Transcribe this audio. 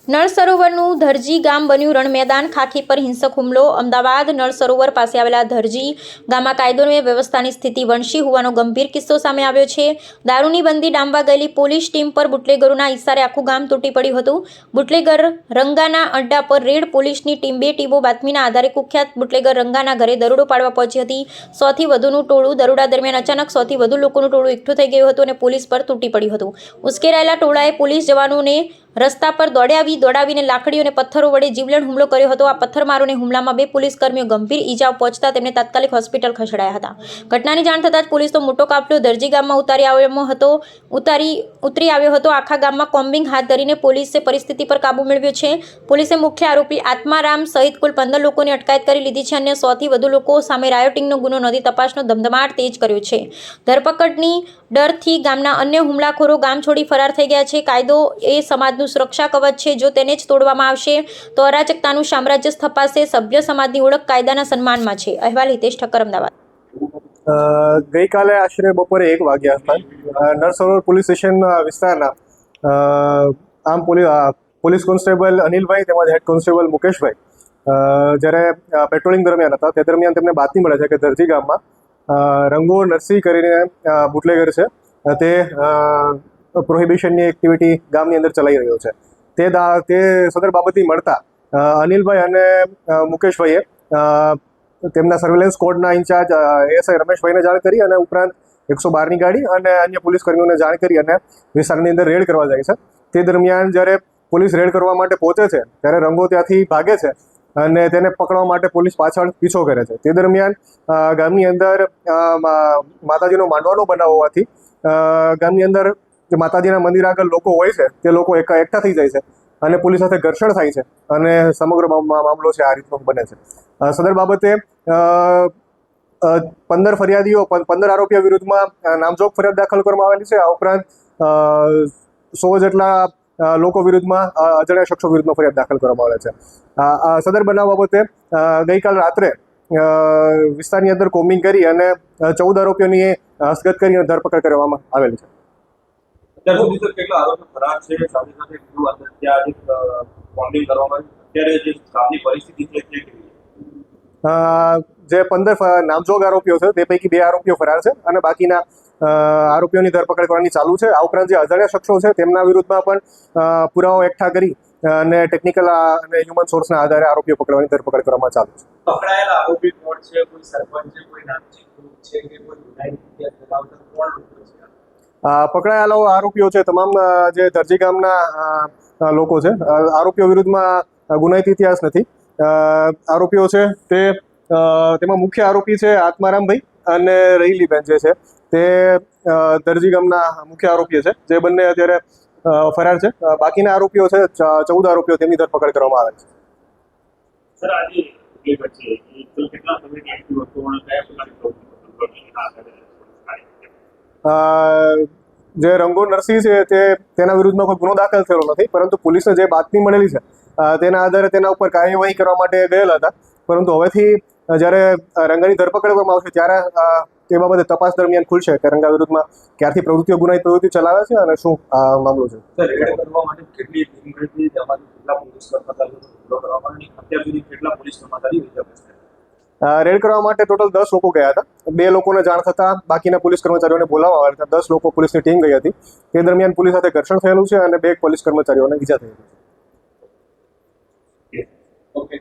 નળ સરોવરનું ધરજી ગામ બન્યું રણ મેદાન, ખાખી પર હિંસક હુમલો. અમદાવાદ નળ સરોવર પાસે આવેલા ધરજી ગામમાં કાયદો અને વ્યવસ્થાની સ્થિતિ વણસી હોવાનો ગંભીર કિસ્સો સામે આવ્યો છે. દારૂની બંદી ડામવા ગયેલી પોલીસ ટીમ પર બુટલેગરોના ઇશારે આખું ગામ તૂટી પડ્યું હતું. બુટલેગર રંગાના અડ્ડા પર રેડ. પોલીસની ટીમ 2 ટીમો બાતમીના આધારે કુખ્યાત બુટલેગર રંગાના ઘરે દરોડો પાડવા પહોંચી હતી. 100 થી વધુનું ટોળું. દરોડા દરમિયાન અચાનક 100 થી વધુ લોકોનું ટોળું એકઠું થઈ ગયું હતું અને પોલીસ પર તૂટી પડ્યું હતું. ઉશ્કેરાયેલા ટોળાએ પોલીસ જવાનોને રસ્તા પર દોડાવીને લાકડીઓ અને પથ્થરો વડે જીવલેણ હુમલો કર્યો હતો. આ પથ્થરમારોને હુમલામાં 2 પોલીસકર્મીઓ ગંભીર ઈજાઓ પહોંચતા તેમને તાત્કાલિક હોસ્પિટલ ખસેડાયા હતા. ઘટનાની જાણ થતાં જ પોલીસનો મોટો કાફલો ધરજી ગામમાં ઉતરી આવ્યો હતો. આખા ગામમાં કોમ્બિંગ હાથ ધરીને પોલીસે પરિસ્થિતિ પર કાબૂ મેળવ્યો છે. પોલીસે મુખ્ય આરોપી આત્મારામ સહિત કુલ 15 લોકોની અટકાયત કરી લીધી છે. અન્ય 100 થી વધુ લોકો સામે રાયોટિંગનો ગુનો નોંધી તપાસનો ધમધમાટ તેજ કર્યો છે. ધરપકડની ડરથી ગામના અન્ય હુમલાખોરો ગામ છોડી ફરાર થઈ ગયા છે. કાયદો એ સમાજનું સુરક્ષા કવચ છે. જો તેને જ તોડવામાં આવશે તો અરાજકતાનું સામ્રાજ્ય સ્થપાશે. સભ્ય સમાજની ઓળખ કાયદાના સન્માનમાં છે. અહેવાલ હિતેશ ઠક્કર, અમદાવાદ. ગઈકાલે આશરે બપોરે 1 વાગ્યા આસપાસ નળ સરોવર પોલીસ સ્ટેશન વિસ્તારના પોલીસ કોન્સ્ટેબલ અનિલભાઈ તેમજ હેડ કોન્સ્ટેબલ મુકેશભાઈ જ્યારે પેટ્રોલિંગ દરમિયાન હતા તે દરમિયાન તેમને બાતમી મળે છે કે ધરજી ગામમાં રંગો નરસિંહ કરીને બુટલેગર છે તે પ્રોહિબિશનની એક્ટિવિટી ગામની અંદર ચલાવી રહ્યો છે. તે સદર બાબતથી મળતા અનિલભાઈ અને મુકેશભાઈએ તેમના સર્વેલન્સ કોડના ઇન્ચાર્જ એએસઆઈ રમેશભાઈને જાણ કરી અને ઉપરાંત 112ની ગાડી અને અન્ય પોલીસ કર્મીઓને જાણ કરી અને વિસ્તારની અંદર રેડ કરવા જાય છે. તે દરમિયાન જ્યારે પોલીસ રેડ કરવા માટે પહોંચે છે ત્યારે રંગો ત્યાંથી ભાગે છે અને તેને પકડવા માટે પોલીસ પાછળ પીછો કરે છે. તે દરમિયાન ગામની અંદર માતાજીનો માંડવાનો બનાવ હોવાથી ગામની અંદર જે માતાજીના મંદિર આગળ લોકો હોય છે તે લોકો એકઠા થઈ જાય છે અને પોલીસ સાથે ઘર્ષણ થાય છે અને સમગ્ર મામલો છે આ રીતનો બને છે. સદર બાબતે 15 ફરિયાદીઓ 15 આરોપીઓ વિરુદ્ધમાં નામજોગ ફરિયાદ દાખલ કરવામાં આવેલી છે. આ ઉપરાંત 100 જેટલા લોકો વિરુદ્ધમાં અજાણ્યા શખ્સો વિરુદ્ધમાં ફરિયાદ દાખલ કરવામાં આવે છે. સદર બનાવ બાબતે ગઈકાલ રાત્રે વિસ્તારની અંદર કોમ્બિંગ કરી અને 14 આરોપીઓની હસ્તગત કરી અને ધરપકડ કરવામાં આવેલી છે. અત્યાર સુધી સર કેટલા આરોપીઓ ફરાર છે, સાથે સાથે કેટલું અત્યારે બોમ્બિંગ કરવામાં અત્યારે જે ગામની પરિસ્થિતિ છે તે કેવી છે? જે 15 નામજોગ આરોપીઓ છે તે પૈકી 2 આરોપીઓ ફરાર છે અને બાકીના આરોપીઓની ધરપકડ કરવાની ચાલુ છે. આ ઉપરાંત જે અજાણ્યા શખ્સો છે તેમના વિરુદ્ધમાં પણ પુરાવો એકઠા કરી અને ટેકનિકલ અને હ્યુમન સોર્સના આધારે આરોપીઓ પકડવાની ધરપકડ કરવામાં ચાલુ છે. પકડાયેલા આરોપી કોણ છે? કોઈ સરપંચ છે, કોઈ નામચીન ગ્રુપ છે કે કોઈ ગુનાહિત ઇતિહાસ ધરાવતા કોણ લોકો છે? પકડાયેલા આરોપીઓ છે તમામ જે ધરજી ગામના લોકો છે. આરોપીઓ વિરુદ્ધમાં ગુનાહિત ઇતિહાસ નથી. આરોપીઓ છે તેમાં મુખ્ય આરોપી છે આત્મારામભાઈ અને રહીલીબેન જે છે તે ધરજી ગામના મુખ્ય આરોપી છે, જે બંને અત્યારે ફરાર છે. બાકીના આરોપીઓ છે 14 આરોપીઓ, તેમની ધરપકડ કરવામાં આવે છે. સર, આજે કેટલા સમયથી એક્ટિવ હતો અને કયા પ્રકારની પ્રવૃત્તિ જે રંગો નરસિંહ છે તેના વિરુદ્ધમાં કોઈ ગુનો દાખલ થયેલો નથી, પરંતુ પોલીસને જે બાતમી મળેલી છે તેના આધારે તેના ઉપર કાર્યવાહી કરવા માટે ગયેલા હતા. પરંતુ હવેથી જ્યારે રંગાની ધરપકડ કરવામાં આવશે ત્યારે તે બાબતે તપાસ દરમિયાન ખુલશે કે રંગા વિરુદ્ધમાં ક્યારથી ગુનાહિત પ્રવૃત્તિ ચલાવે છે અને શું મામલો છે. રેડ કરવા માટે કેટલી ટીમ હતી, તેમાંથી કેટલા પોલીસ કર્મચારીઓ કરવામાં અને અત્યાર સુધી કેટલા પોલીસ કર્મચારીઓ રેડ કરવા માટે ટોટલ 10 લોકો ગયા હતા. 2 લોકોને જાણ થતાં બાકીના પોલીસ કર્મચારીઓને બોલાવવામાં આવ્યા હતા. 10 લોકો પોલીસની ટીમ ગઈ હતી. તે દરમિયાન પોલીસ સાથે ઘર્ષણ થયેલું છે અને 2 પોલીસ કર્મચારીઓને ઈજા થયેલી છે. ઓકે.